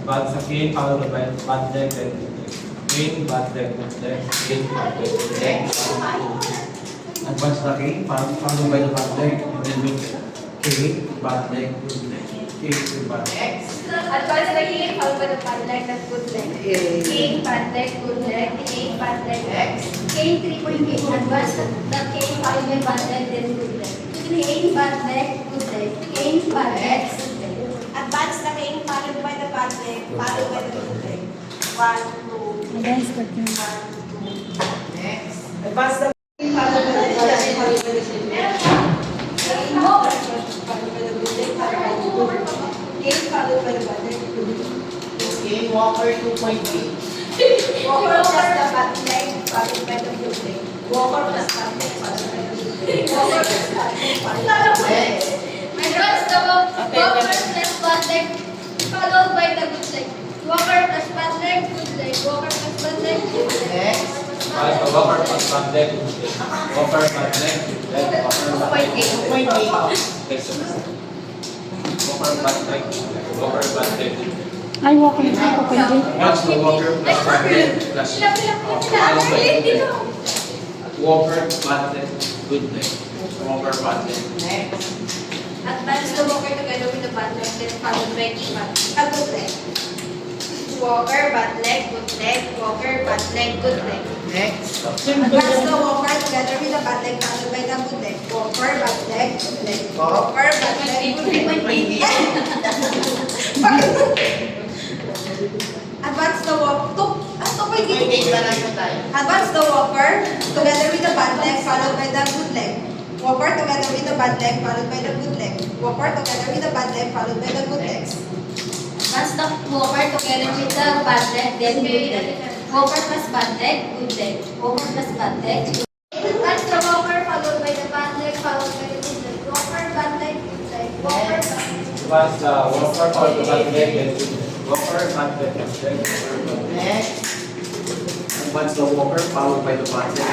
Advance sa cane, followed by bad leg, then cane, bad leg, then cane, bad leg, then Advance sa cane, followed by the bad leg, and then with cane, bad leg, good leg, cane, bad leg. Advance sa cane, followed by the bad leg, that's good leg. Cane, bad leg, good leg, cane, bad leg, cane, 3 point cane. Advance the cane, followed by bad leg, then good leg. Cane, bad leg, good leg, cane, bad leg, good leg. Advance the cane, followed by the bad leg, followed by the good leg. 1, 2, Advance the cane. 1, 2. Next. Advance the Cane, followed by the bad leg, followed by the good leg. Cane, followed by the good leg, followed by the good leg. Cane, followed by the bad leg, good leg. game Walker 2.8. Walker plus the bad leg, followed by the good leg. Walker plus bad leg, followed by the good leg. Walker plus bad leg, followed by the good leg. Advance the Walker plus bad leg, followed by the good leg. Walker plus bad leg, good leg. Walker plus bad leg, good leg. Next. Advance sa walker, bad leg, walker, bad leg, then walker, bad leg, 2.8. walker, bad leg, walker, bad leg. Ay, walker na ako pwede. Advance the walker, plus bad leg, plus followed by good leg. Walker, bad leg, good leg. Walker, bad leg. Next. Advance the Walker together with the bad leg, then followed by the good leg. Walker, bad leg, good leg. Walker, bad leg, good leg. Next. Advance the Walker together with the bad leg, followed by the good leg. Walker, bad leg, good leg. Walker, bad leg, good leg. Advance the Walker. Advance the Walker together with the bad leg, followed by the good leg. Walker together with the bad leg, followed by the good leg. Walker together with the bad leg, followed by the good legs. Advance the Walker together with the bad leg, then good leg. Walker plus bad leg, good leg. Walker plus bad leg. Advance the Walker followed by the bad leg, followed by the good leg. Walker, bad leg, good leg. Walker, bad leg. Advance the walker, followed by bad leg, then walker, bad leg, then Next. Advance the walker, followed by the bad leg,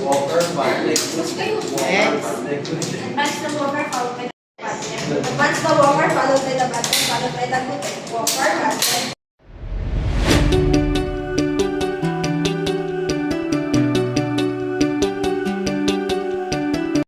walker, bad leg, walker, bad leg, good leg. Advance the Walker followed by the bad leg. Advance the Walker followed by the bad leg, followed by the good leg. Walker, bad leg,